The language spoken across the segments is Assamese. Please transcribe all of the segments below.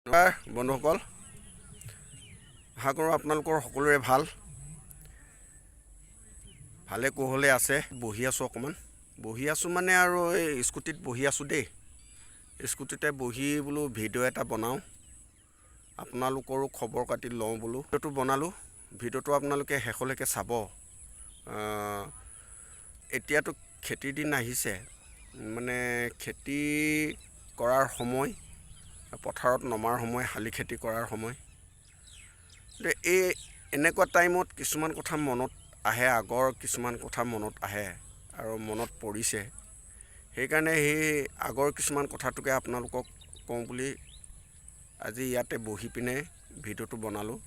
নমস্কাৰ বন্ধুসকল, আশা কৰোঁ আপোনালোকৰ সকলোৰে ভালে কুশলে আছে। বহি আছোঁ অকণমান, মানে আৰু এই স্কুটিত বহি আছোঁ দেই। স্কুটিতে বহি বোলো ভিডিঅ' এটা বনাওঁ, আপোনালোকৰো খবৰ কাটি লওঁ বোলো। ভিডিঅ'টো বনালোঁ, ভিডিঅ'টো আপোনালোকে শেষলৈকে চাব। এতিয়াতো খেতিৰ দিন আহিছে, মানে খেতি কৰাৰ সময়, পথাৰত নমাৰ সময়, শালি খেতি কৰাৰ সময়। এই এনেকুৱা টাইমত কিছুমান কথা মনত আহে, আগৰ কিছুমান কথা মনত আহে আৰু মনত পৰিছে। সেইকাৰণে সেই আগৰ কিছুমান কথাটোকে আপোনালোকক কওঁ বুলি আজি ইয়াতে বহি পিনে ভিডিঅ'টো বনালোঁ।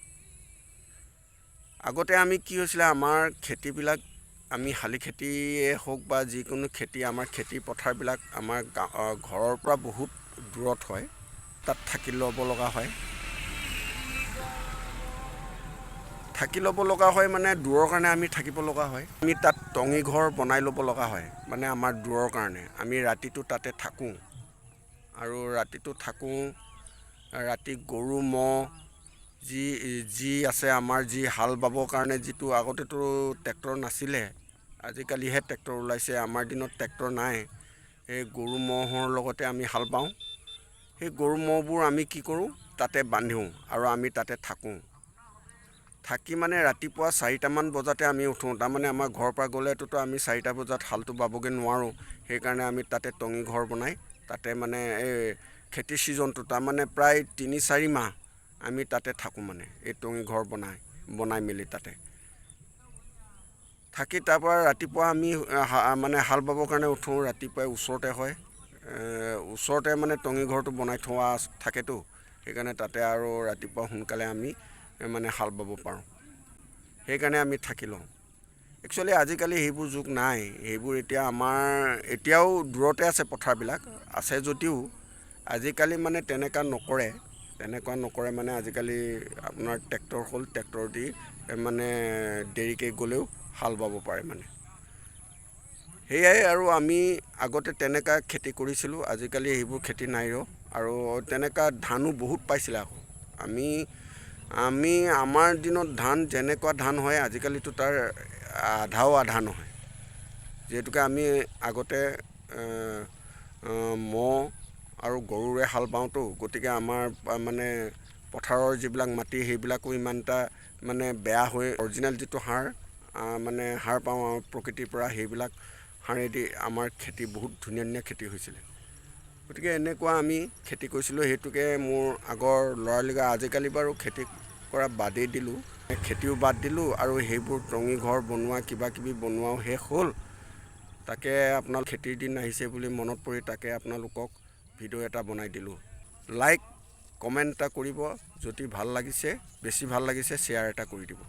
আগতে আমি কি হৈছিলে, আমাৰ খেতিবিলাক আমি শালি খেতিয়ে হওক বা যিকোনো খেতি, আমাৰ খেতি পথাৰবিলাক আমাৰ ঘৰৰ পৰা বহুত দূৰত হয়, তাত থাকি ল'ব লগা হয়। মানে দূৰৰ কাৰণে আমি থাকিব লগা হয়। আমি তাত টঙি ঘৰ বনাই ল'ব লগা হয়, মানে আমাৰ দূৰৰ কাৰণে। আমি ৰাতিটো তাতে থাকোঁ আৰু ৰাতি গৰু ম'হ যি আছে, আমাৰ যি হাল বাবৰ কাৰণে, যিটো আগতেতো ট্ৰেক্টৰ নাছিলে, আজিকালিহে ট্ৰেক্টৰ ওলাইছে। আমাৰ দিনত ট্ৰেক্টৰ নাই। এই গৰু ম'হৰ লগতে আমি হাল বাওঁ। সেই গৰু ম'হবোৰ আমি কি কৰোঁ, তাতে বান্ধোঁ আৰু আমি তাতে থাকোঁ। থাকি মানে ৰাতিপুৱা 4টামান বজাতে আমি উঠোঁ। তাৰমানে আমাৰ ঘৰৰ পৰা গ'লেতো আমি 4টা বজাত হালটো বাবগৈ নোৱাৰোঁ। সেইকাৰণে আমি তাতে টঙি ঘৰ বনাই, তাতে মানে এই খেতিৰ ছিজনটো, তাৰমানে প্ৰায় 3-4 মাহ আমি তাতে থাকোঁ, মানে এই টঙি ঘৰ বনাই মেলি তাতে থাকি, তাৰপৰা ৰাতিপুৱা আমি মানে হাল বাবৰ কাৰণে উঠোঁ। ৰাতিপুৱাই ওচৰতে হয়, ওচৰতে মানে টঙি ঘৰটো বনাই থোৱা থাকেতো, সেইকাৰণে তাতে আৰু ৰাতিপুৱা সোনকালে আমি মানে হাল বাব পাৰোঁ। সেইকাৰণে আমি থাকি লওঁ। একচুৱেলি আজিকালি সেইবোৰ যুগ নাই। সেইবোৰ এতিয়া এতিয়াও দূৰতে আছে পথাৰবিলাক, আছে যদিও আজিকালি মানে তেনেকুৱা নকৰে মানে আজিকালি আপোনাৰ ট্ৰেক্টৰ হ'ল, ট্ৰেক্টৰ দি মানে দেৰিকৈ গ'লেও হাল বাব পাৰে মানে। সেয়াই আৰু আমি আগতে তেনেকুৱা খেতি কৰিছিলোঁ। আজিকালি সেইবোৰ খেতি নাই আৰু তেনেকুৱা ধানো বহুত পাইছিলে আকৌ। আমাৰ দিনত ধান যেনেকুৱা ধান হয়, আজিকালিতো তাৰ আধা নহয়। যিহেতুকে আমি আগতে ম'হ আৰু গৰুৰে হাল বাওঁতো, গতিকে আমাৰ মানে পথাৰৰ যিবিলাক মাটি, সেইবিলাকো ইমান এটা মানে বেয়া হৈ, অৰিজিনেল যিটো সাৰ পাওঁ আমাৰ প্ৰকৃতিৰ পৰা, সেইবিলাক সাৰেদি আমাৰ খেতি বহুত ধুনীয়া খেতি হৈছিলে। গতিকে এনেকুৱা আমি খেতি কৰিছিলোঁ। সেইটোকে মোৰ আগৰ ল'ৰালিকা, আজিকালি বাৰু খেতি কৰা বাদেই দিলোঁ, খেতিও বাদ দিলোঁ আৰু সেইবোৰ টঙি ঘৰ বনোৱা, কিবাকিবি বনোৱাও শেষ হ'ল। তাকে খেতিৰ দিন আহিছে বুলি মনত পৰি তাকে আপোনালোকক ভিডিঅ' এটা বনাই দিলোঁ। লাইক কমেণ্ট এটা কৰিব, যদি বেছি ভাল লাগিছে শ্বেয়াৰ এটা কৰি দিব।